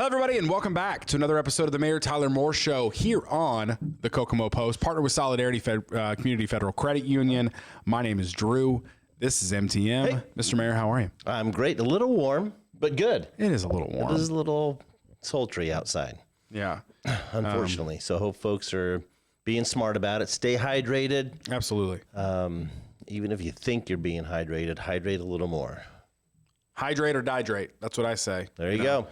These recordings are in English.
Hello, everybody, and welcome back to another episode of the Mayor Tyler Moore Show here on the Kokomo Post, partner with Solidarity Community Federal Credit Union. My name is Drew. This is MTM. Hey. Mr. Mayor, how are you? I'm great. A little warm, but good. It is a little warm. It is a little sultry outside. Yeah. Unfortunately. So I hope folks are being smart about it. Stay hydrated. Absolutely. Even if you think you're being hydrated, hydrate a little more. Hydrate or dihydrate. That's what I say. There you go.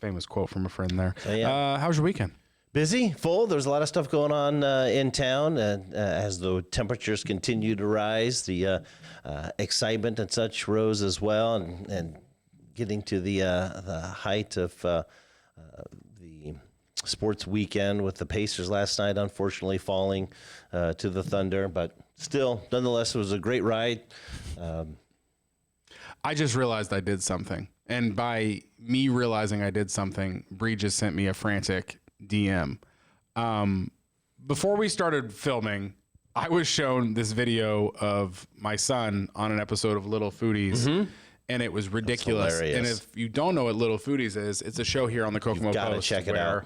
Famous quote from a friend there. Yeah. How was your weekend? Busy, full. There's a lot of stuff going on in town. As the temperatures continue to rise, the excitement and such rose as well. And getting to the height of the sports weekend with the Pacers last night, unfortunately falling to the Thunder. But still, nonetheless, it was a great ride. I just realized I did something. And by me realizing I did something, Bree just sent me a frantic DM. Before we started filming, I was shown this video of my son on an episode of Little Foodies, and it was ridiculous. And if you don't know what Little Foodies is, it's a show here on the Kokomo Post check it where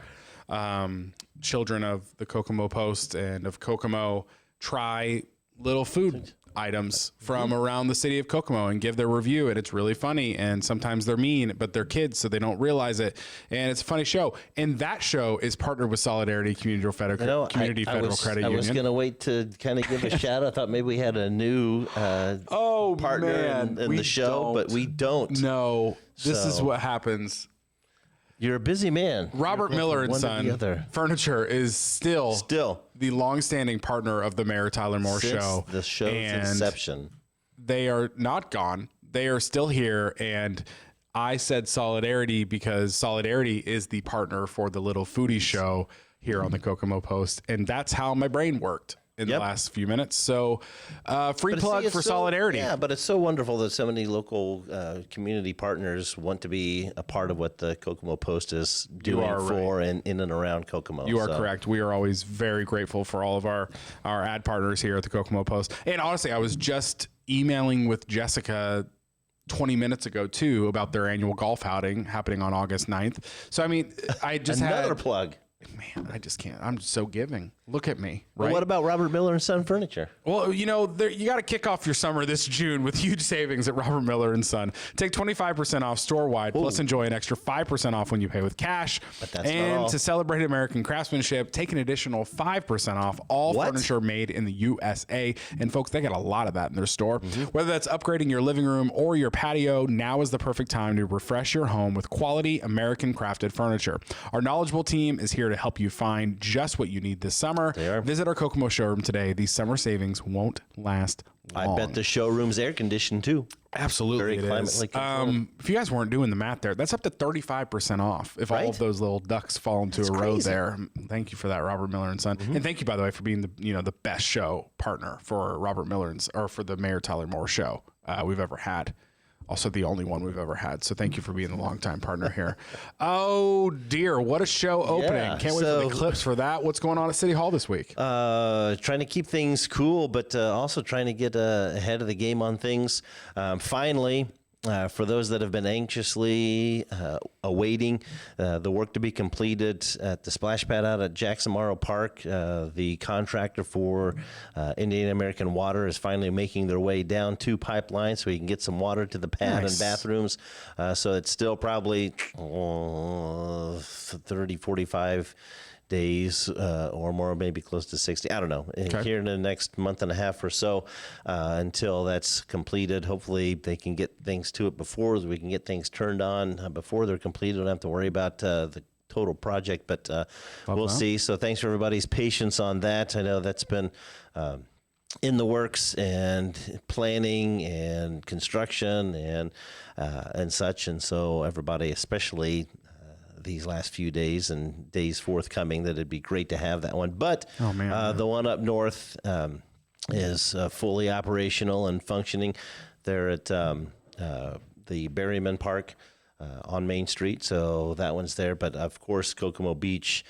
children of the Kokomo Post and of Kokomo try little food items from around the city of Kokomo and give their review, and it's really funny, and sometimes they're mean, but they're kids, so they don't realize it, and it's a funny show. And that show is partnered with Solidarity Community Federal Credit Union. I was going to wait to kind of give a shout out. I thought maybe we had a new partner in the show, but we don't. No, this is what happens. You're a busy man. Robert Miller and Son Furniture is still the longstanding partner of the Mayor Tyler Moore Show. The show's inception. They are not gone. They are still here. And I said Solidarity because Solidarity is the partner for the Little Foodie Show here on the Kokomo Post. And that's how my brain worked in the last few minutes. So free plug for Solidarity. Yeah, but it's so wonderful that so many local community partners want to be a part of what the Kokomo Post is doing for and in and around Kokomo. You are correct. We are always very grateful for all of our ad partners here at the Kokomo Post. And honestly, I was just emailing with Jessica 20 minutes ago too about their annual golf outing happening on August 9th. So I mean, I just another plug. Man, I just can't. I'm so giving. Look at me. Right? Well, what about Robert Miller and Son Furniture? Well, you know, you got to kick off your summer this June with huge savings at Robert Miller and Son. Take 25% off store-wide, plus enjoy an extra 5% off when you pay with cash. But that's and not all. To celebrate American craftsmanship, take an additional 5% off all furniture made in the USA. And folks, they got a lot of that in their store. Whether that's upgrading your living room or your patio, now is the perfect time to refresh your home with quality American crafted furniture. Our knowledgeable team is here to help you find just what you need this summer. Visit our Kokomo showroom today. These summer savings won't last long. I bet the showroom's air conditioned too. Absolutely, very climately controlled. If you guys weren't doing the math there, that's up to 35% off if all of those little ducks fall into a row there. Thank you for that, Robert Miller and Son, and thank you, by the way, for being the best show partner for Robert Miller or for the Mayor Tyler Moore Show we've ever had. Also the only one we've ever had. So thank you for being the longtime partner here. Oh, dear. What a show opening. Yeah, Can't wait for the clips for that. What's going on at City Hall this week? Trying to keep things cool, but also trying to get ahead of the game on things. Finally, for those that have been anxiously awaiting the work to be completed at the splash pad out at Jackson Morrow Park, the contractor for Indian American Water is finally making their way down 2 pipelines so we can get some water to the pad and bathrooms. So it's still probably 30, 45 days or more, maybe close to 60. I don't know. Here in the next month and a half or so until that's completed. Hopefully they can get things to it before we can get things turned on before they're completed. Don't have to worry about the total project, but we'll see. So thanks for everybody's patience on that. I know that's been in the works and planning and construction and such. And so everybody, especially these last few days and days forthcoming, that it'd be great to have that one. But the one up north is fully operational and functioning there at the Berryman Park on Main Street. So that one's there. But of course, Kokomo Beach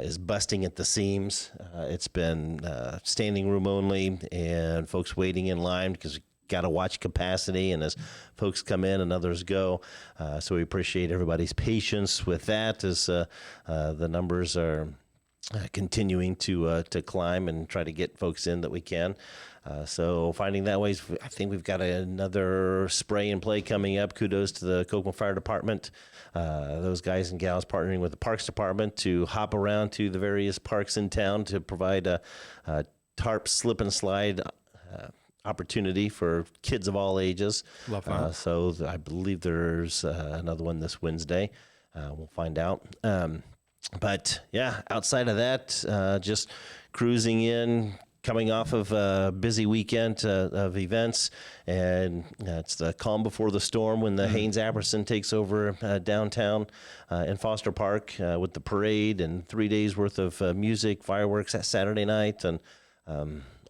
is busting at the seams. It's been standing room only and folks waiting in line because got to watch capacity and as folks come in and others go. So we appreciate everybody's patience with that as the numbers are continuing to climb and try to get folks in that we can. So finding that ways, I think we've got another spray and play coming up. Kudos to the Kokomo Fire Department, those guys and gals partnering with the Parks Department to hop around to the various parks in town to provide a tarp slip and slide opportunity for kids of all ages. Love that. So I believe there's another one this Wednesday. We'll find out. But yeah, outside of that, just cruising in, coming off of a busy weekend of events, and it's the calm before the storm when the Haynes Apperson takes over downtown in Foster Park with the parade and 3 days worth of music, fireworks that Saturday night, and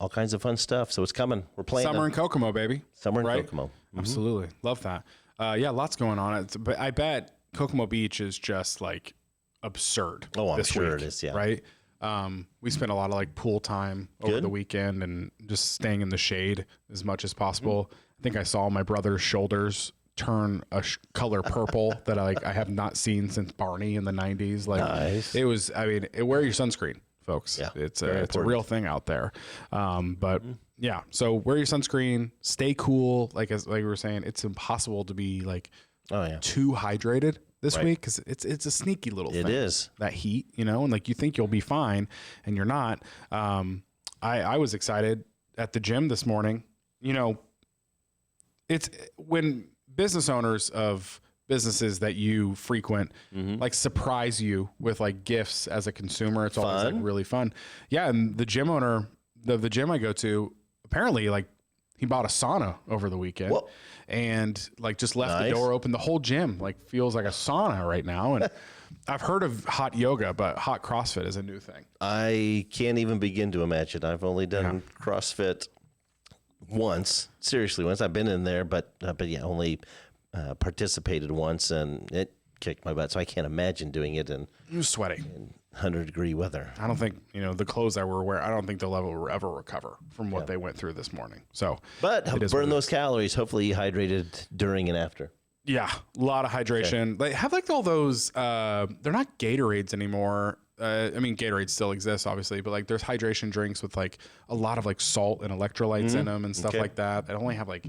all kinds of fun stuff. So it's coming. We're playing Summer in Kokomo, baby. Summer in right? Kokomo. Mm-hmm. Absolutely. Love that. Yeah, lots going on. But I bet Kokomo Beach is just like absurd. Oh, I'm sure week, it is, yeah. Right? We spent a lot of like pool time over the weekend and just staying in the shade as much as possible. I think I saw my brother's shoulders turn a color purple that I have not seen since Barney in the 90s. Like nice. It was, I mean, wear your sunscreen, folks. Yeah, it's a real thing out there. But yeah, so wear your sunscreen, stay cool. Like we were saying, it's impossible to be like too hydrated this week because it's a sneaky little thing. It is. That heat, and like you think you'll be fine and you're not. I was excited at the gym this morning. It's when business owners of businesses that you frequent like surprise you with like gifts as a consumer. It's always like really fun. Yeah. And the gym owner, the gym I go to, apparently like he bought a sauna over the weekend. Whoa. And like just left the door open. The whole gym like feels like a sauna right now. And I've heard of hot yoga, but hot CrossFit is a new thing. I can't even begin to imagine. I've only done CrossFit once. Seriously, once. I've been in there, but yeah, only participated once, and it kicked my butt. So I can't imagine doing it in sweating in 100-degree weather. I don't think the clothes I were wearing. I don't think they'll ever recover from what they went through this morning. So, but burn those calories. Hopefully, hydrated during and after. Yeah, a lot of hydration. Okay. They have like all those. They're not Gatorades anymore. I mean, Gatorade still exists, obviously, but like there's hydration drinks with like a lot of like salt and electrolytes in them and stuff like that. They only have like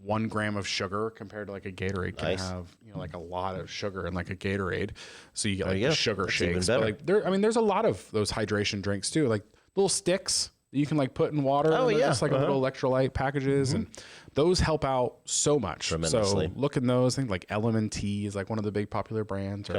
1 gram of sugar compared to like a Gatorade can have, like a lot of sugar in like a Gatorade. So you get like the sugar shakes. But like there's a lot of those hydration drinks too, like little sticks that you can like put in water. Oh, yeah. Just like little electrolyte packages. And those help out so much. Tremendously. So look in those things like LMNT is like one of the big popular brands. Or,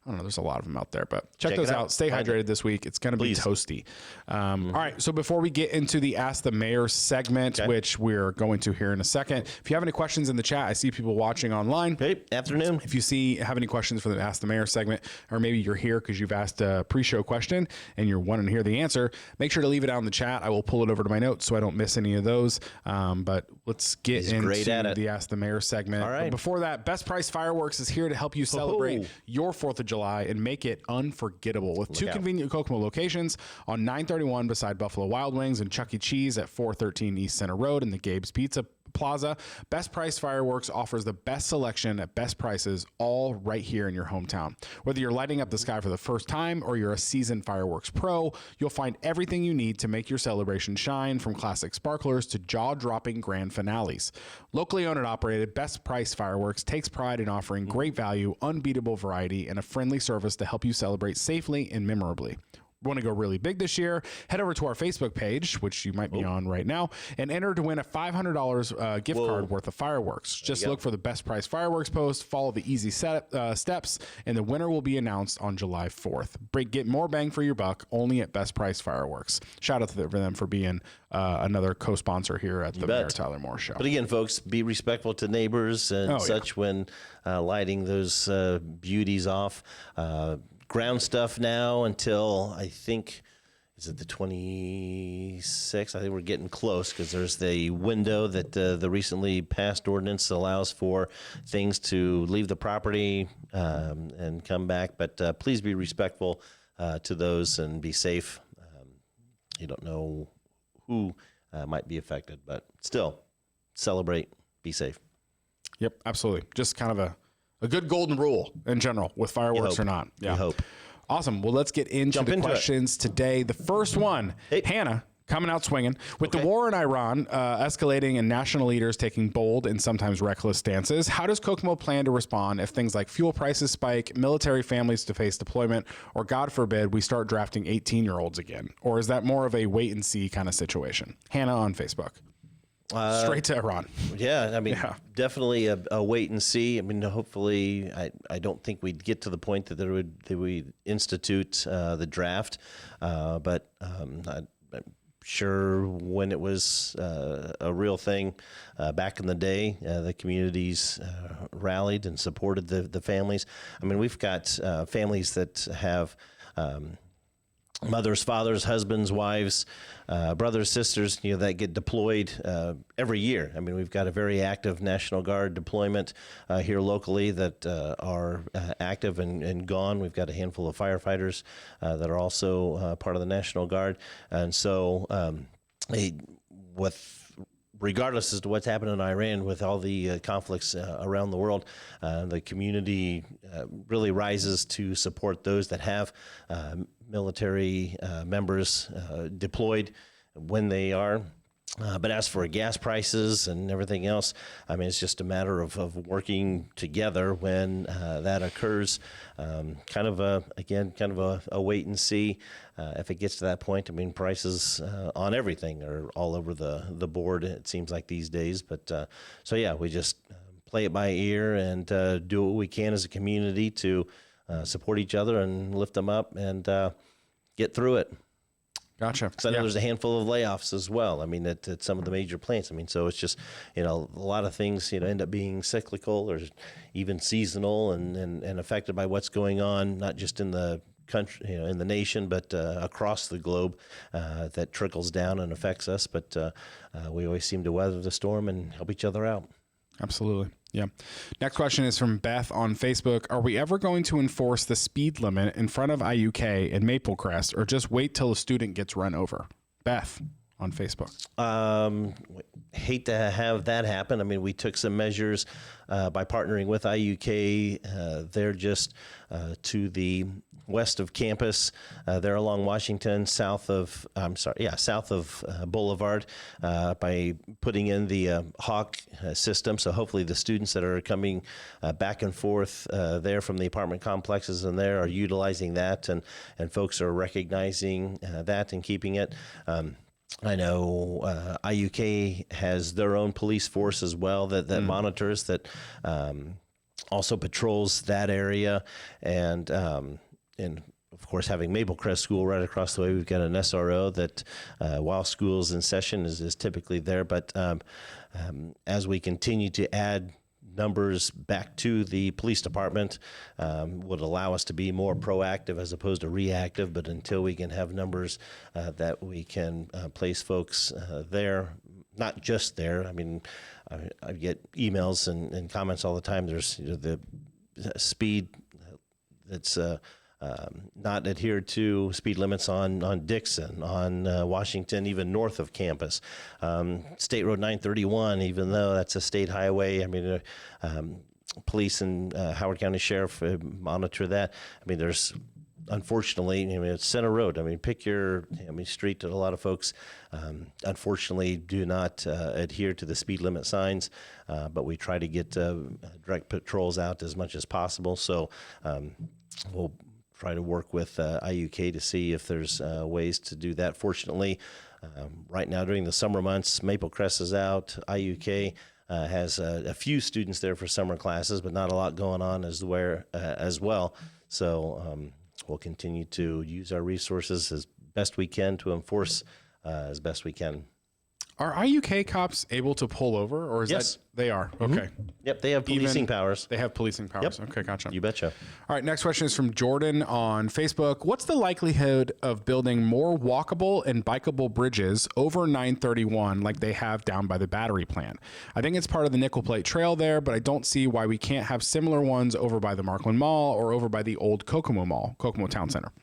I don't know. There's a lot of them out there, but check those out. Stay hydrated this week. It's going to be toasty. All right. So before we get into the Ask the Mayor segment, which we're going to here in a second, if you have any questions in the chat, I see people watching online. Hey, afternoon. If you have any questions for the Ask the Mayor segment, or maybe you're here because you've asked a pre-show question and you're wanting to hear the answer, make sure to leave it out in the chat. I will pull it over to my notes so I don't miss any of those. But let's get into the Ask the Mayor segment. All right. But before that, Best Price Fireworks is here to help you celebrate your 4th of July and make it unforgettable with 2 convenient Kokomo locations on 931 beside Buffalo Wild Wings and Chuck E. Cheese at 413 East Center Road and the Gabe's Pizza Plaza. Best Price Fireworks offers the best selection at best prices, all right here in your hometown. Whether you're lighting up the sky for the first time or you're a seasoned fireworks pro, you'll find everything you need to make your celebration shine, from classic sparklers to jaw-dropping grand finales. Locally owned and operated, Best Price Fireworks takes pride in offering great value, unbeatable variety, and a friendly service to help you celebrate safely and memorably. Want to go really big this year? Head over to our Facebook page, which you might be on right now, and enter to win a $500 gift card worth of fireworks. Just look for the Best Price Fireworks post, follow the easy steps, and the winner will be announced on July 4th. Get more bang for your buck only at Best Price Fireworks. Shout out to them for being another co-sponsor here at the Mayor Tyler Moore Show. But again, folks, be respectful to neighbors and such when lighting those beauties off. Ground stuff now until I think, is it the 26th? I think we're getting close because there's the window that the recently passed ordinance allows for things to leave the property and come back. But please be respectful to those and be safe. You don't know who might be affected, but still, celebrate, be safe. Yep, absolutely. Just kind of a good golden rule in general with fireworks or not. Yeah. I hope. Awesome. Well, let's get into the questions today. The first one, Hannah, coming out swinging. With the war in Iran escalating and national leaders taking bold and sometimes reckless stances, how does Kokomo plan to respond if things like fuel prices spike, military families to face deployment, or God forbid, we start drafting 18-year-olds again? Or is that more of a wait-and-see kind of situation? Hannah on Facebook. Straight to Iran. Yeah, I mean, definitely a wait and see. I mean, hopefully, I don't think we'd get to the point that we institute the draft, but I'm sure when it was a real thing back in the day, the communities rallied and supported the families. I mean, we've got families that have mothers, fathers, husbands, wives, brothers, sisters, that get deployed every year. I mean, we've got a very active National Guard deployment here locally that are active and gone. We've got a handful of firefighters that are also part of the National Guard. And so regardless as to what's happened in Iran with all the conflicts around the world, the community really rises to support those that have military members deployed when they are. But as for gas prices and everything else, I mean, it's just a matter of working together when that occurs. Kind of a wait and see if it gets to that point. I mean, prices on everything are all over the board, it seems like these days. But so, yeah, we just play it by ear and do what we can as a community to support each other and lift them up and get through it. Gotcha. So I know there's a handful of layoffs as well. I mean, at some of the major plants. I mean, so it's just, a lot of things, end up being cyclical or even seasonal and affected by what's going on, not just in the country, in the nation, but across the globe that trickles down and affects us. But we always seem to weather the storm and help each other out. Absolutely. Yeah. Next question is from Beth on Facebook. Are we ever going to enforce the speed limit in front of IUK and Maple Crest, or just wait till a student gets run over? Beth on Facebook. Hate to have that happen. I mean, we took some measures by partnering with IUK. They're just to the west of campus. They're along Washington, south of Boulevard, by putting in the Hawk system. So hopefully the students that are coming back and forth there from the apartment complexes and there are utilizing that, and folks are recognizing that and keeping it. I know IUK has their own police force as well that monitors, that also patrols that area, and of course, having Maple Crest School right across the way, we've got an SRO that while school's in session is typically there. But as we continue to add numbers back to the police department, would allow us to be more proactive as opposed to reactive. But until we can have numbers that we can place folks there, not just there. I mean, I get emails and comments all the time. There's the speed that's not adhered to, speed limits on Dixon, on Washington, even north of campus. State Road 931, even though that's a state highway, I mean, police and Howard County Sheriff monitor that. I mean, there's, unfortunately, it's Center Road. I mean, pick your street that a lot of folks, unfortunately, do not adhere to the speed limit signs, but we try to get direct patrols out as much as possible. So we'll try to work with IUK to see if there's ways to do that. Fortunately, right now during the summer months, Maple Crest is out. IUK has a few students there for summer classes, but not a lot going on as well. So we'll continue to use our resources as best we can to enforce as best we can. Are IUK cops able to pull over, or is Yes. that they are? Okay. Yep, they have policing powers. They have policing powers. Yep. Okay, gotcha. You betcha. All right, next question is from Jordan on Facebook. What's the likelihood of building more walkable and bikeable bridges over 931 like they have down by the battery plant? I think it's part of the Nickel Plate Trail there, but I don't see why we can't have similar ones over by the Markland Mall or over by the old Kokomo Mall, Kokomo Town Center.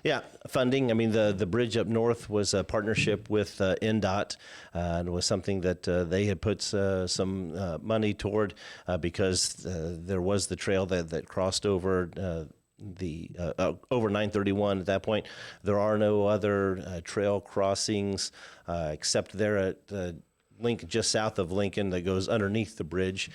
Yeah, funding. I mean, the bridge up north was a partnership with NDOT, and was something that they had put some money toward because there was the trail that crossed over over 931 at that point. There are no other trail crossings except there at Lincoln, just south of Lincoln, that goes underneath the bridge.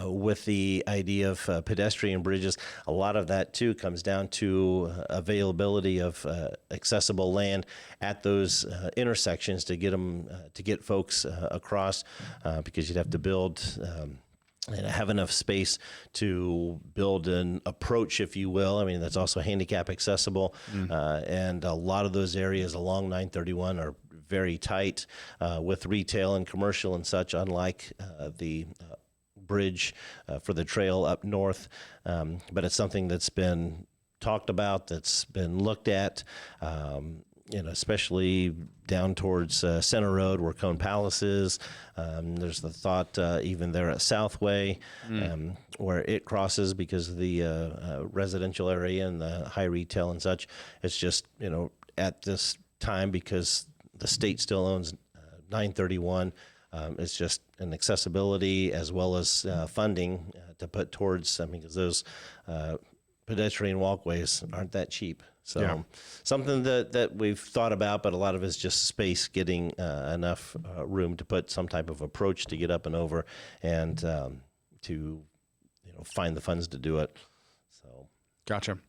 With the idea of pedestrian bridges, a lot of that too comes down to availability of accessible land at those intersections to get them to get folks across, because you'd have to build. And have enough space to build an approach, if you will. I mean, that's also handicap accessible. And a lot of those areas along 931 are very tight with retail and commercial and such, unlike the bridge for the trail up north. But it's something that's been talked about, that's been looked at, especially down towards Center Road where Cone Palace is. There's the thought even there at Southway where it crosses because of the residential area and the high retail and such. It's just, at this time, because the state still owns 931, it's just an accessibility as well as funding to put towards, because those pedestrian walkways aren't that cheap. So something that we've thought about, but a lot of it's just space, getting enough room to put some type of approach to get up and over, and to find the funds to do it. So gotcha.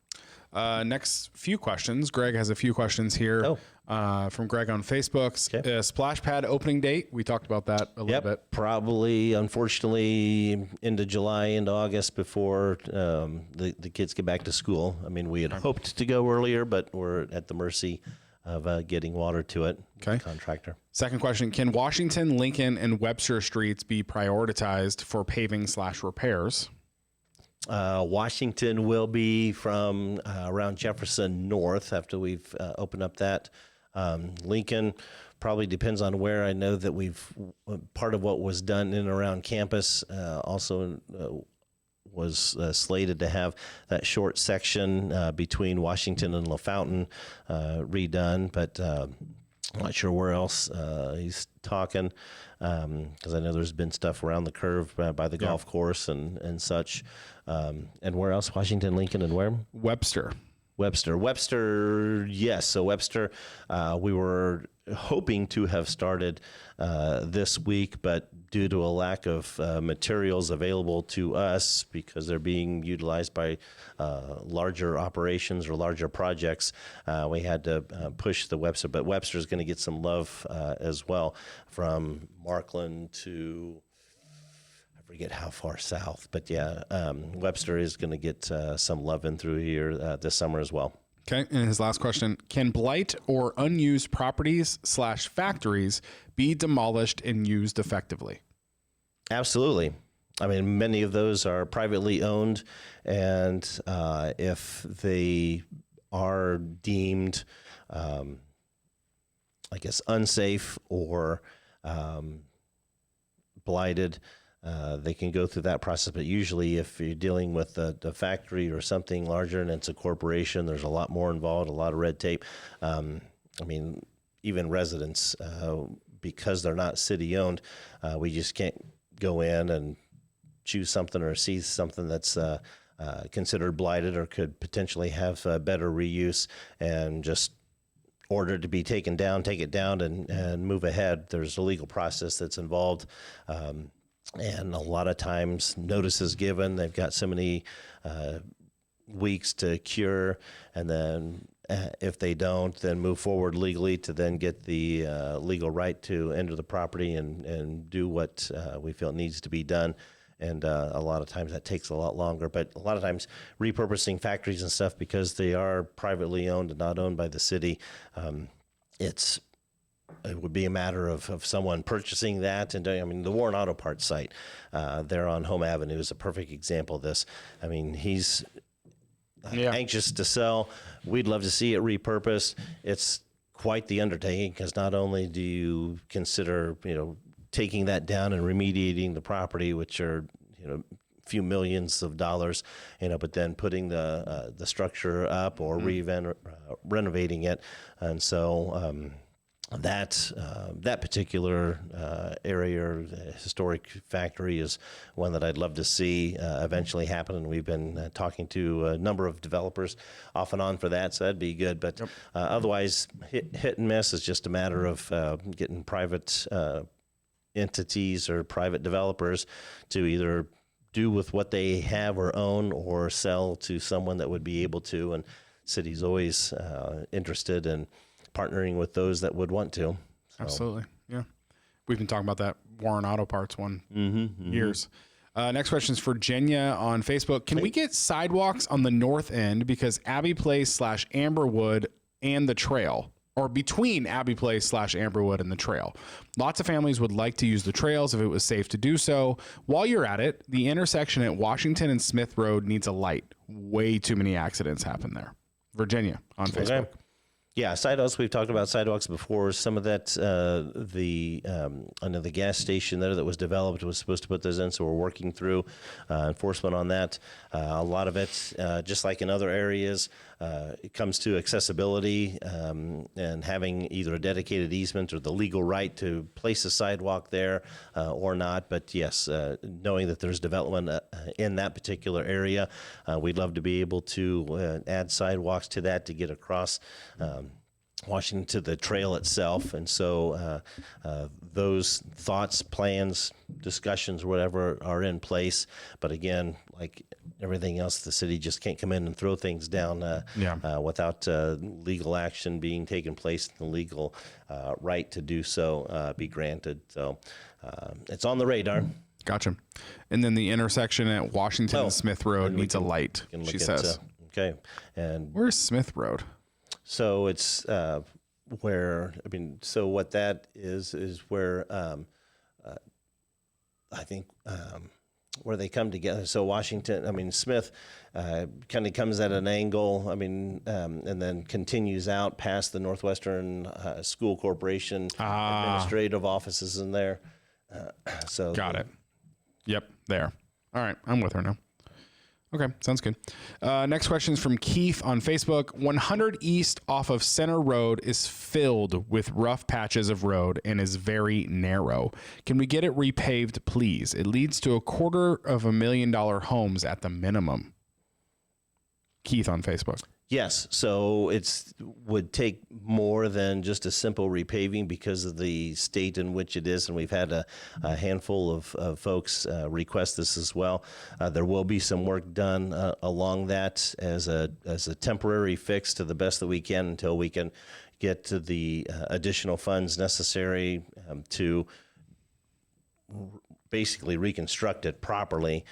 Next few questions. Greg has a few questions here from Greg on Facebook. Okay. Splash pad opening date. We talked about that a little bit. Probably, unfortunately, into July, into August, before the kids get back to school. I mean, we had hoped to go earlier, but we're at the mercy of getting water to it. Okay. Contractor. Second question. Can Washington, Lincoln, and Webster streets be prioritized for paving/repairs? Washington will be from around Jefferson north after we've opened up that. Lincoln probably depends on where. I know that part of what was done in and around campus also was slated to have that short section between Washington and LaFountain redone, but I'm not sure where else he's talking, because I know there's been stuff around the curve by the golf course and such. And where else? Washington, Lincoln, and where? Webster, yes. So Webster, we were hoping to have started this week, but due to a lack of materials available to us, because they're being utilized by larger operations or larger projects, we had to push the Webster. But Webster is going to get some love as well, from Markland to, I forget how far south, but Webster is going to get some love in through here this summer as well. Okay, and his last question, can blight or unused properties/factories be demolished and used effectively? Absolutely. I mean, many of those are privately owned, and if they are deemed, unsafe or blighted, they can go through that process. But usually if you're dealing with a factory or something larger and it's a corporation, there's a lot more involved, a lot of red tape. Even residents, because they're not city owned, we just can't go in and choose something or see something that's considered blighted or could potentially have better reuse and just order to be taken down, take it down and move ahead. There's a legal process that's involved. And a lot of times notice is given. They've got so many weeks to cure, and then if they don't, then move forward legally to then get the legal right to enter the property and do what we feel needs to be done. And a lot of times that takes a lot longer. But a lot of times repurposing factories and stuff, because they are privately owned and not owned by the city, it would be a matter of someone purchasing that and doing. I mean, the Warren Auto Parts site there on Home Avenue is a perfect example of this. I mean, he's anxious to sell. We'd love to see it repurposed. It's quite the undertaking, because not only do you consider, taking that down and remediating the property, which are, few millions of dollars, but then putting the structure up or renovating it. And so that particular area or historic factory is one that I'd love to see eventually happen. And we've been talking to a number of developers off and on for that, so that'd be good. But otherwise, hit and miss is just a matter of getting private entities or private developers to either do with what they have or own or sell to someone that would be able to. And city's always interested in partnering with those that would want to. So. Absolutely. Yeah. We've been talking about that Warren Auto Parts one years. Next question is for Virginia on Facebook. Can we get sidewalks on the north end because Abbey Place / Amberwood and the trail, or between Abbey Place / Amberwood and the trail? Lots of families would like to use the trails if it was safe to do so. While you're at it, the intersection at Washington and Smith Road needs a light. Way too many accidents happen there. Virginia on Facebook. Okay. Yeah, sidewalks. We've talked about sidewalks before. Some of that, under the gas station there that was developed was supposed to put those in, so we're working through enforcement on that. A lot of it, just like in other areas, it comes to accessibility and having either a dedicated easement or the legal right to place a sidewalk there or not. But yes, knowing that there's development in that particular area, we'd love to be able to add sidewalks to that to get across Washington to the trail itself. And so those thoughts, plans, discussions, whatever, are in place. But again, like everything else, the city just can't come in and throw things down without legal action being taken place and the legal right to do so be granted. So it's on the radar. Gotcha. And then the intersection at Washington and Smith Road needs a light, she says. Okay. And where's Smith Road? So it's so what that is where I think where they come together. So Washington, Smith kind of comes at an angle, and then continues out past the Northwestern School Corporation administrative offices in there. So got it. Yep, there. All right, I'm with her now. Okay, sounds good. Next question is from Keith on Facebook. 100 East off of Center Road is filled with rough patches of road and is very narrow. Can we get it repaved, please? It leads to $250,000 homes at the minimum. Keith on Facebook. Yes, so it would take more than just a simple repaving because of the state in which it is, and we've had a handful of folks request this as well. There will be some work done along that as a temporary fix to the best that we can until we can get to the additional funds necessary to basically reconstruct it properly.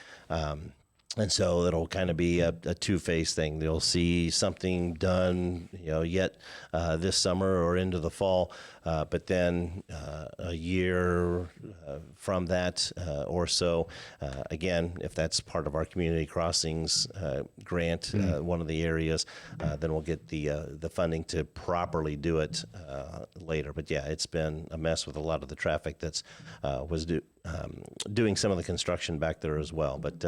And so it'll kind of be a two-phase thing. You'll see something done, yet this summer or into the fall, but then a year from that or so, again, if that's part of our community crossings grant, one of the areas, then we'll get the funding to properly do it later. But yeah, it's been a mess with a lot of the traffic that's was doing some of the construction back there as well. But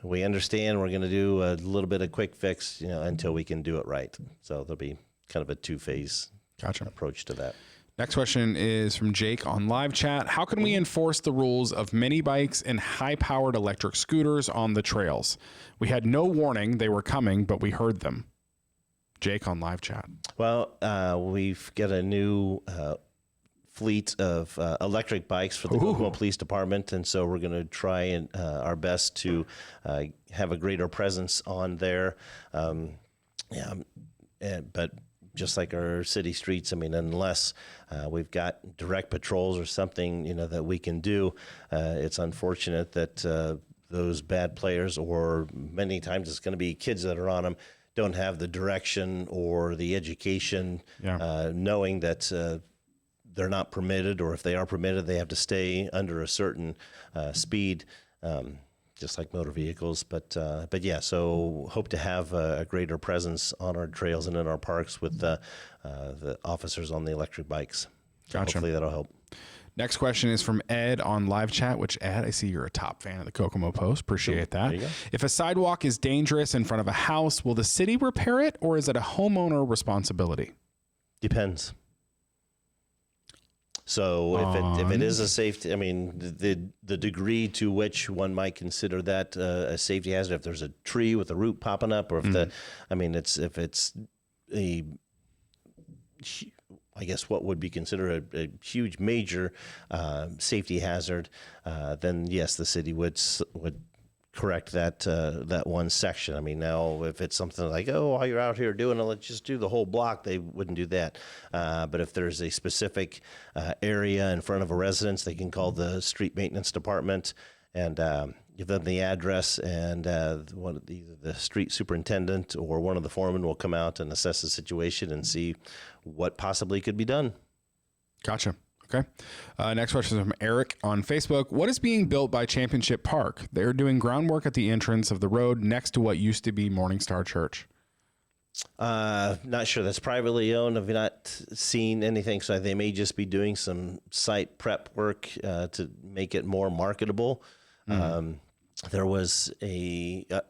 we understand we're going to do a little bit of quick fix, until we can do it right. So there'll be kind of a two-phase approach to that. Next question is from Jake on live chat. How can we enforce the rules of mini bikes and high-powered electric scooters on the trails? We had no warning they were coming, but we heard them. Jake on live chat. Well, we've got a new fleet of electric bikes for the Kokomo Police Department, and so we're going to try and our best to have a greater presence on there. But just like our city streets, unless we've got direct patrols or something, that we can do, it's unfortunate that those bad players, or many times it's going to be kids that are on them, don't have the direction or the education, knowing that they're not permitted, or if they are permitted, they have to stay under a certain speed, just like motor vehicles. But yeah, so hope to have a greater presence on our trails and in our parks with the officers on the electric bikes. Gotcha. Hopefully that'll help. Next question is from Ed on live chat, which Ed, I see you're a top fan of the Kokomo Post. Appreciate that. There you go. If a sidewalk is dangerous in front of a house, will the city repair it or is it a homeowner responsibility? Depends. So if it is a safety, I mean, the degree to which one might consider that a safety hazard, if there's a tree with a root popping up, or if if it's a, I guess what would be considered a huge major safety hazard, then yes, the city would correct that one section. I mean, now if it's something like, oh, while you're out here doing it, let's just do the whole block, they wouldn't do that. But if there's a specific area in front of a residence, they can call the street maintenance department and give them the address, and either the street superintendent or one of the foremen will come out and assess the situation and see what possibly could be done. Gotcha. Okay. Next question is from Eric on Facebook. What is being built by Championship Park? They're doing groundwork at the entrance of the road next to what used to be Morningstar Church. Not sure. That's privately owned. I've not seen anything, so they may just be doing some site prep work to make it more marketable. There was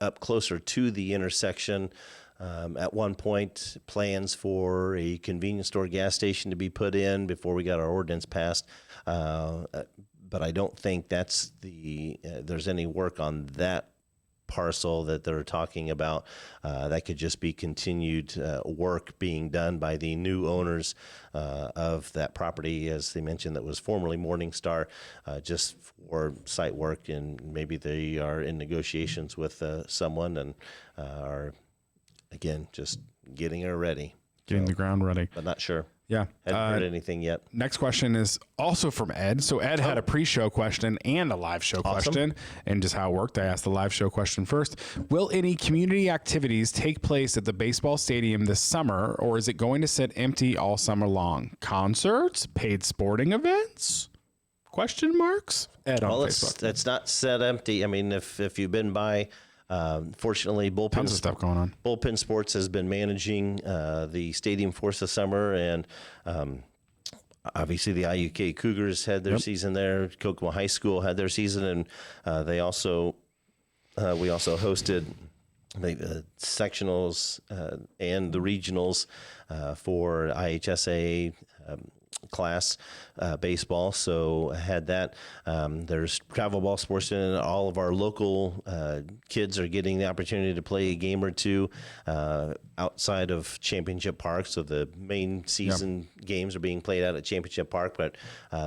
up closer to the intersection at one point, plans for a convenience store gas station to be put in before we got our ordinance passed. But I don't think there's any work on that parcel that they're talking about. That could just be continued work being done by the new owners of that property, as they mentioned, that was formerly Morningstar, just for site work, and maybe they are in negotiations with someone and are, again, just getting her ready. Getting the ground ready. But not sure. Yeah. Haven't heard anything yet. Next question is also from Ed. So Ed had a pre-show question and a live show question, and just how it worked. I asked the live show question first. Will any community activities take place at the baseball stadium this summer, or is it going to sit empty all summer long? Concerts? Paid sporting events? Question marks? Ed on Facebook. It's not set empty. I mean, if you've been by, fortunately, tons of stuff going on. Bullpen Sports has been managing the stadium for the summer, and obviously the IUK Cougars had their season there. Kokomo High School had their season, and we also hosted the sectionals and the regionals for IHSA class baseball. So I had that. There's travel ball sports, and all of our local kids are getting the opportunity to play a game or two outside of Championship Park. So the main season games are being played out at Championship Park, but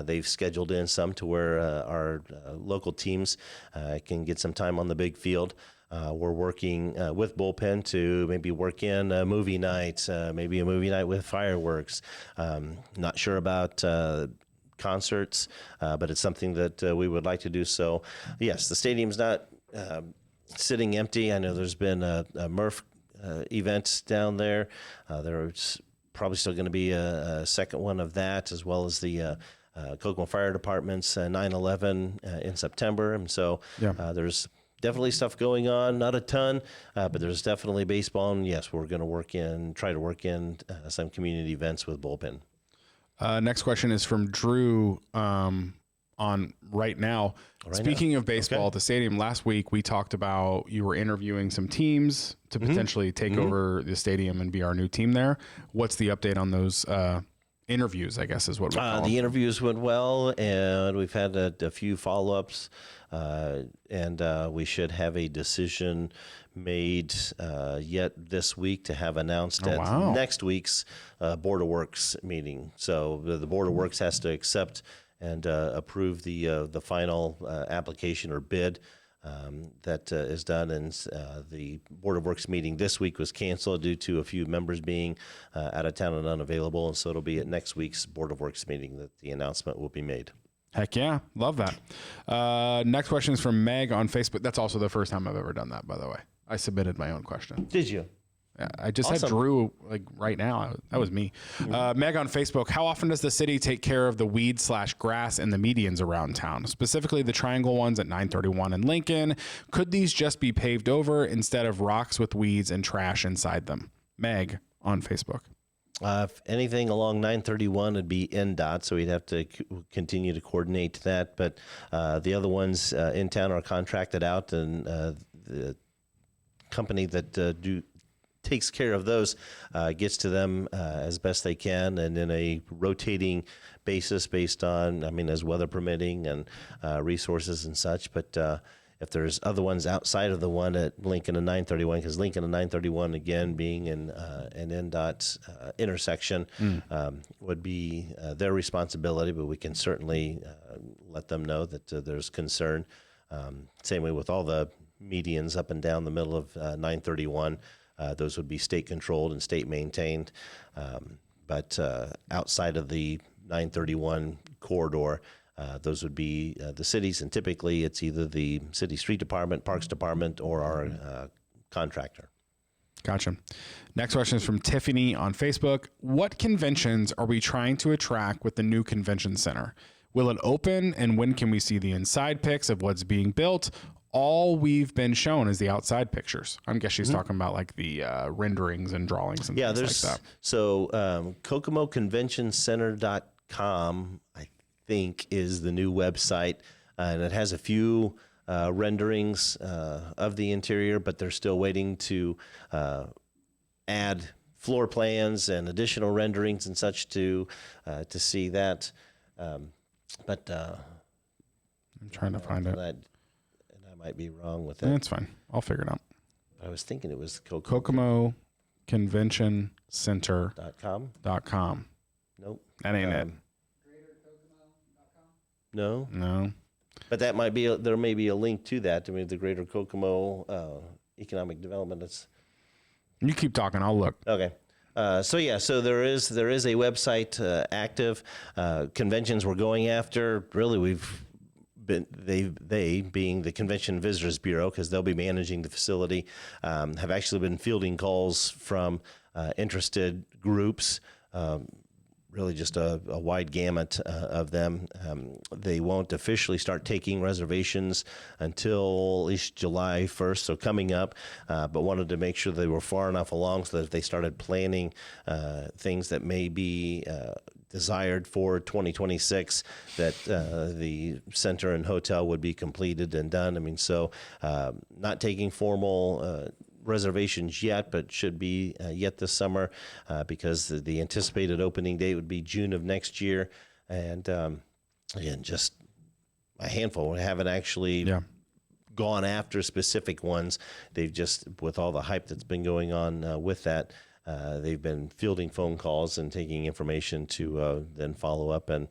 they've scheduled in some to where our local teams can get some time on the big field. We're working with Bullpen to maybe work in a movie night, maybe a movie night with fireworks. Not sure about concerts, but it's something that we would like to do. So, yes, the stadium's not sitting empty. I know there's been a Murph event down there. There's probably still going to be a second one of that, as well as the Kokomo Fire Department's 9/11 in September. And so there's definitely stuff going on, not a ton, but there's definitely baseball. And yes, we're going to try to work in some community events with Bullpen. Next question is from Drew on Right Now. Speaking of baseball at the stadium, last week we talked about you were interviewing some teams to potentially take over the stadium and be our new team there. What's the update on those interviews, I guess is what we're calling. The interviews went well, and we've had a few follow-ups, and we should have a decision made yet this week to have announced at next week's Board of Works meeting. So the Board of Works has to accept and approve the final application or bid that is done, and the Board of Works meeting this week was canceled due to a few members being out of town and unavailable, and so it'll be at next week's Board of Works meeting that the announcement will be made. Heck yeah, love that. Next question is from Meg on Facebook. That's also the first time I've ever done that, by the way. I submitted my own question. Did you? Yeah, I just had Drew right now. That was me. Meg on Facebook. How often does the city take care of the weed/grass and the medians around town, specifically the triangle ones at 931 and Lincoln? Could these just be paved over instead of rocks with weeds and trash inside them? Meg on Facebook. If anything along 931 would be NDOT, so we'd have to continue to coordinate that. But the other ones in town are contracted out, and the company that takes care of those gets to them as best they can, and in a rotating basis based on, as weather permitting and resources and such. But if there's other ones outside of the one at Lincoln and 931, because Lincoln and 931, again, being in an NDOT intersection, would be their responsibility, but we can certainly let them know that there's concern. Same way with all the medians up and down the middle of 931. Those would be state-controlled and state-maintained. But outside of the 931 corridor, those would be the cities, and typically it's either the city street department, parks department, or our contractor. Gotcha. Next question is from Tiffany on Facebook. What conventions are we trying to attract with the new convention center? Will it open, and when can we see the inside pics of what's being built? All we've been shown is the outside pictures. I guess she's talking about like the renderings and drawings and things like that. So KokomoConventionCenter.com, I think, is the new website, and it has a few renderings of the interior, but they're still waiting to add floor plans and additional renderings and such to see that. But I'm trying to find it. And I might be wrong with that. That's fine. I'll figure it out. I was thinking it was Kokomo Convention Center.com. Nope. That ain't it. No. No. But that might be there may be a link to that. The Greater Kokomo Economic Development. You keep talking. I'll look. Okay. So there is a website active. Conventions we're going after. Really, we've been they being the Convention Visitors Bureau, because they'll be managing the facility, have actually been fielding calls from interested groups. Really just a wide gamut of them. They won't officially start taking reservations until at least July 1st, so coming up, but wanted to make sure they were far enough along so that if they started planning things that may be desired for 2026, that the center and hotel would be completed and done. So not taking formal reservations yet, but should be yet this summer, because the anticipated opening date would be June of next year. And again, just a handful. We haven't actually gone after specific ones. They've just, with all the hype that's been going on with that, they've been fielding phone calls and taking information to then follow up and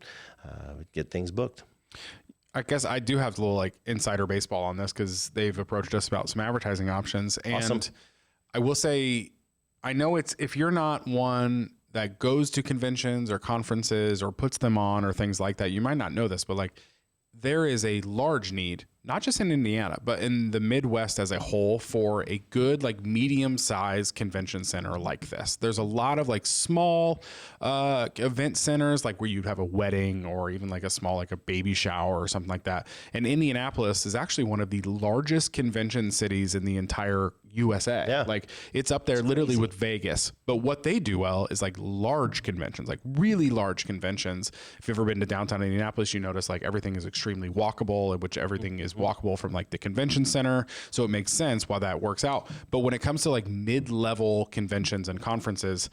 get things booked. I guess I do have a little like insider baseball on this, because they've approached us about some advertising options. And awesome. I will say, I know if you're not one that goes to conventions or conferences or puts them on or things like that, you might not know this, but like there is a large need, not just in Indiana, but in the Midwest as a whole, for a good, like medium-sized convention center like this. There's a lot of like small event centers, like where you'd have a wedding or even like a small, like a baby shower or something like that. And Indianapolis is actually one of the largest convention cities in the entire USA. Yeah. Like it's up there literally with Vegas. But what they do well is like large conventions, like really large conventions. If you've ever been to downtown Indianapolis, you notice like everything is extremely walkable, in which everything is walkable from like the convention center. So it makes sense why that works out. But when it comes to like mid-level conventions and conferences,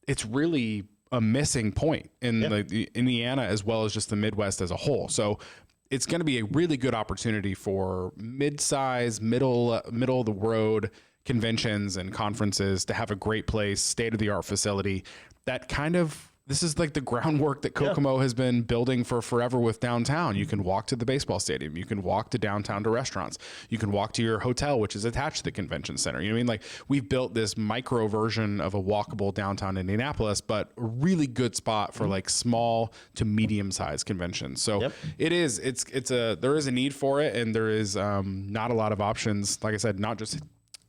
it's really a missing point in the Indiana as well as just the Midwest as a whole. So it's going to be a really good opportunity for mid-size, middle of the road conventions and conferences to have a great place, state-of-the-art facility. This is like the groundwork that Kokomo has been building for forever with downtown. You can walk to the baseball stadium. You can walk to downtown to restaurants. You can walk to your hotel, which is attached to the convention center. You know what I mean? Like we've built this micro version of a walkable downtown Indianapolis, but a really good spot for like small to medium-sized conventions. So there is a need for it, and there is not a lot of options. Like I said, not just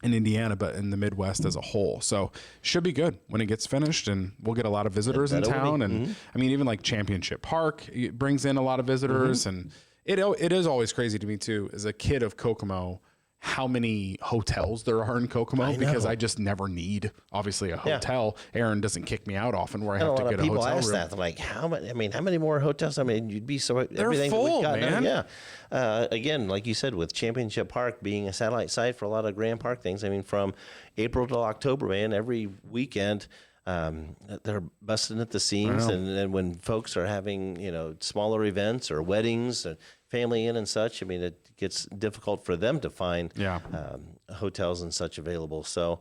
in Indiana, but in the Midwest as a whole. So should be good when it gets finished, and we'll get a lot of visitors in town. And I mean, even like Championship Park, it brings in a lot of visitors, and it is always crazy to me too, as a kid of Kokomo, how many hotels there are in Kokomo because I just never need, obviously, a hotel. Aaron doesn't kick me out often where I have to get a hotel room. People ask that. They're like, how many more hotels? I mean, you'd be so... They're full, man. Yeah. Again, like you said, with Championship Park being a satellite site for a lot of Grand Park things, I mean, from April to October, man, every weekend... they're busting at the seams, and when folks are having smaller events or weddings or family in and such, I mean it gets difficult for them to find hotels and such available. So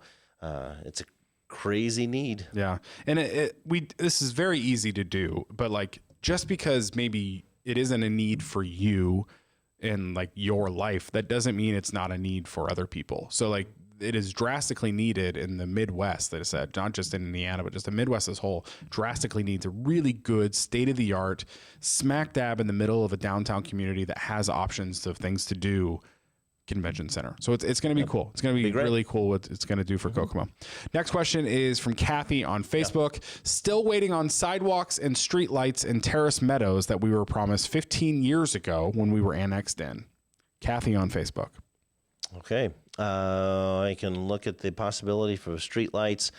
it's a crazy need. Yeah, and this is very easy to do, but like just because maybe it isn't a need for you in like your life, that doesn't mean it's not a need for other people. So like. It is drastically needed in the Midwest, they said, not just in Indiana, but just the Midwest as a whole, drastically needs a really good state-of-the-art, smack dab in the middle of a downtown community that has options of things to do convention center. So it's going to be cool. It's going to be really cool what it's going to do for Kokomo. Next question is from Kathy on Facebook. Still waiting on sidewalks and street lights in Terrace Meadows that we were promised 15 years ago when we were annexed in. Kathy on Facebook. Okay. I can look at the possibility for streetlights,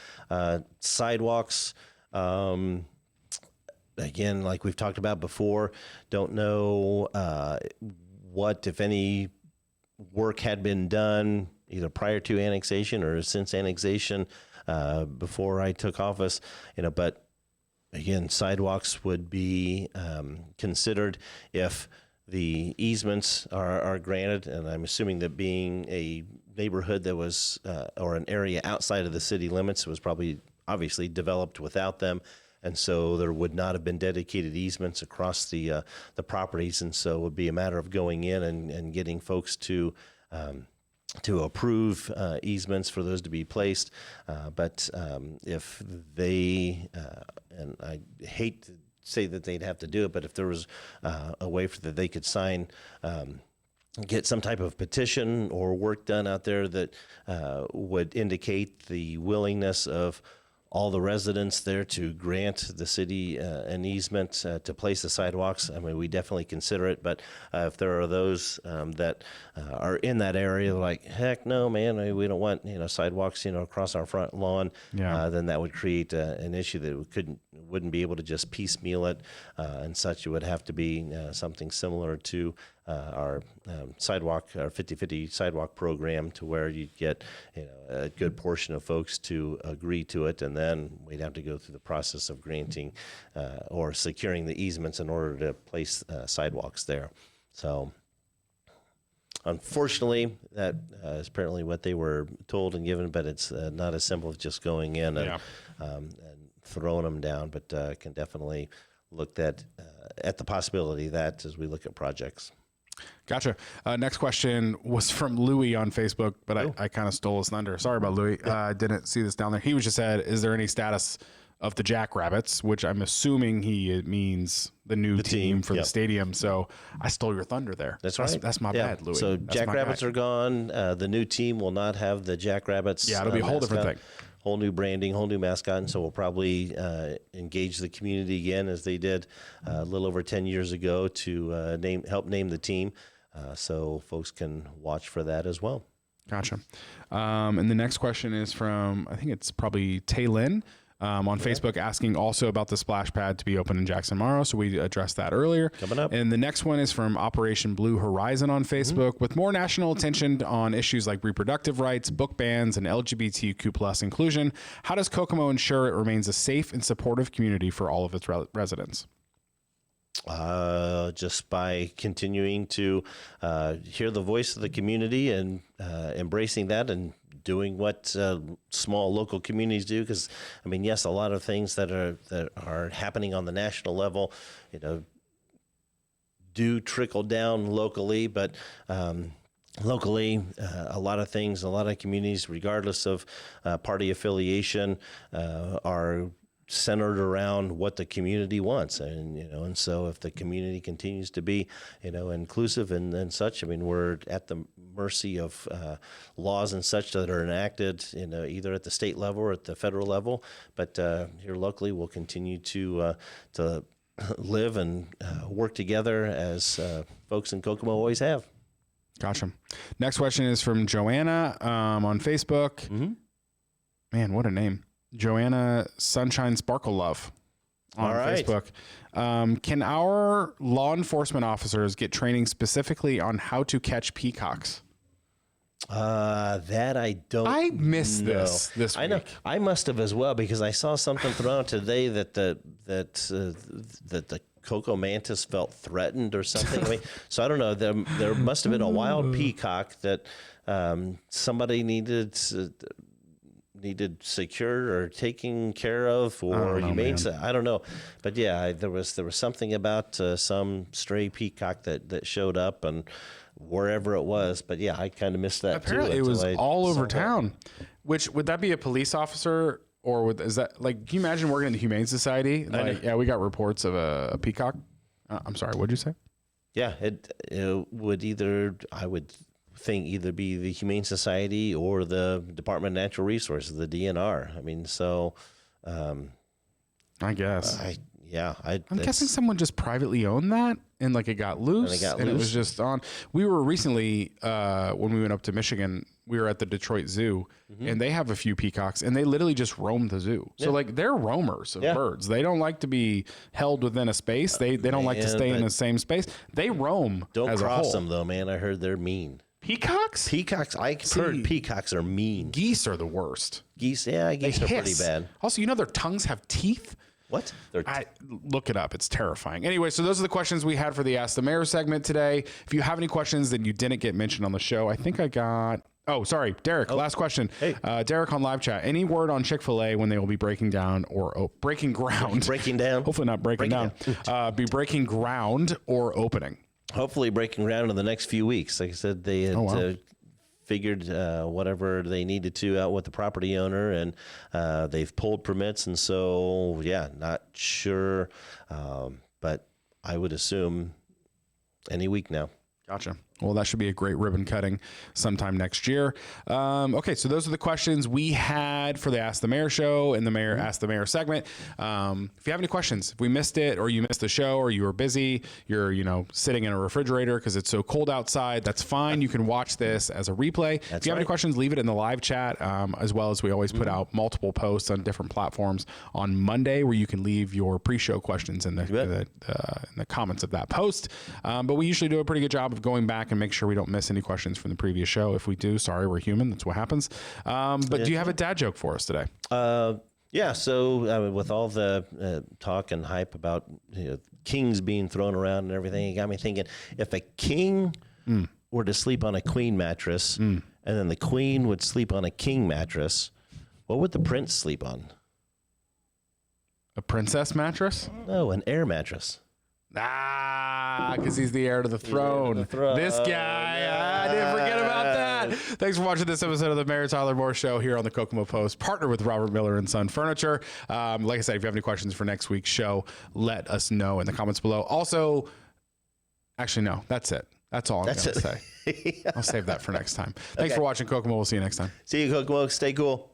sidewalks. Again, like we've talked about before, don't know what, if any, work had been done either prior to annexation or since annexation before I took office. But again, sidewalks would be considered if the easements are granted, and I'm assuming that being a neighborhood that was, or an area outside of the city limits was probably obviously developed without them. And so there would not have been dedicated easements across the properties. And so it would be a matter of going in and getting folks to approve easements for those to be placed. But if they, and I hate to say that they'd have to do it, but if there was a way for that they could sign, get some type of petition or work done out there that would indicate the willingness of all the residents there to grant the city an easement to place the sidewalks. I mean, we definitely consider it, but if there are those that are in that area, like, heck no, man, we don't want sidewalks across our front lawn, then that would create an issue that we wouldn't be able to just piecemeal it and such. It would have to be something similar to our sidewalk, our 50-50 sidewalk program, to where you'd get a good portion of folks to agree to it, and then we'd have to go through the process of granting or securing the easements in order to place sidewalks there. So unfortunately, that is apparently what they were told and given, but it's not as simple as just going in and throwing them down, but can definitely look at the possibility of that as we look at projects. Gotcha. Next question was from Louis on Facebook, but I kind of stole his thunder. Sorry about Louis. I didn't see this down there. He was just said, is there any status of the Jackrabbits, which I'm assuming means the new team for the stadium. So I stole your thunder there. That's right. That's my bad, Louis. So Jackrabbits are gone. The new team will not have the Jackrabbits. Yeah, it'll be a whole different thing. Whole new branding, whole new mascot, and so we'll probably engage the community again as they did a little over 10 years ago to help name the team, so folks can watch for that as well. Gotcha. And the next question is from, I think it's probably Taylin on Facebook, asking also about the splash pad to be open in Jackson tomorrow. So we addressed that earlier. Coming up. And the next one is from Operation Blue Horizon on Facebook. With more national attention on issues like reproductive rights, book bans, and LGBTQ plus inclusion, how does Kokomo ensure it remains a safe and supportive community for all of its residents? Just by continuing to hear the voice of the community and embracing that and doing what small local communities do. Because, I mean, yes, a lot of things that are happening on the national level, do trickle down locally, but locally, a lot of things, a lot of communities, regardless of party affiliation, are centered around what the community wants, and so if the community continues to be inclusive and such, I mean, we're at the mercy of laws and such that are enacted either at the state level or at the federal level, but here locally we'll continue to live and work together as folks in Kokomo always have. Gotcha. Next question is from Joanna on Facebook. Mm-hmm. Man, what a name. Joanna Sunshine Sparkle Love on Facebook. Can our law enforcement officers get training specifically on how to catch peacocks? That I don't. I missed this week. I know. I must have as well, because I saw something thrown out today that the Kokomo mantis felt threatened or something. I mean, so I don't know. There must have been a wild peacock that somebody needed secured or taken care of, or humane. I don't know, but yeah, there was something about some stray peacock that showed up and wherever it was. But yeah, I kind of missed that. Apparently, too. It was all over town. Which would that be a police officer? Or is that like? Can you imagine working in the Humane Society? Like, yeah, we got reports of a peacock. I'm sorry, what'd you say? Yeah, it would I would think either be the Humane Society or the Department of Natural Resources, the DNR. I mean, so I guess. I'm guessing someone just privately owned that, and like it got loose, and it was just on. We were recently when we went up to Michigan, we were at the Detroit Zoo, and they have a few peacocks, and they literally just roam the zoo. So like they're roamers of birds. They don't like to be held within a space. They don't like to stay in the same space. They roam. Don't cross them though, man. I heard they're mean. Peacocks? I've heard peacocks are mean. Geese are the worst. Geese are pretty bad. Also, their tongues have teeth. What? Look it up. It's terrifying. Anyway, so those are the questions we had for the Ask the Mayor segment today. If you have any questions that you didn't get mentioned on the show, I think I got... Oh, sorry, Derek, last question. Hey. Derek on live chat. Any word on Chick-fil-A when they will be breaking down or breaking ground? Breaking down? Hopefully not breaking down. Be breaking ground or opening? Hopefully breaking ground in the next few weeks. Like I said, they had figured whatever they needed to out with the property owner, and they've pulled permits. And so, yeah, not sure. But I would assume any week now. Gotcha. Well, that should be a great ribbon cutting sometime next year. Okay, so those are the questions we had for the Ask the Mayor show and the Mayor Ask the Mayor segment. If you have any questions, if we missed it or you missed the show or you were busy, you're sitting in a refrigerator because it's so cold outside, that's fine. You can watch this as a replay. If you have any questions, leave it in the live chat, as well as we always put out multiple posts on different platforms on Monday where you can leave your pre-show questions in the comments of that post. But we usually do a pretty good job of going back and make sure we don't miss any questions from the previous show. If we do, sorry, we're human. That's what happens. But do you have a dad joke for us today? Yeah. So with all the talk and hype about kings being thrown around and everything, it got me thinking, if a king were to sleep on a queen mattress and then the queen would sleep on a king mattress, what would the prince sleep on? A princess mattress? No, an air mattress. Because he's the heir to the throne. This guy, I didn't forget about that. Thanks for watching this episode of the Mayor Tyler Moore Show here on the Kokomo Post, partner with Robert Miller and Son Furniture. Like I said, if you have any questions for next week's show, let us know in the comments below. Also, actually, no, that's it. That's all I'm going to say. I'll save that for next time. Thanks for watching, Kokomo. We'll see you next time. See you, Kokomo. Stay cool.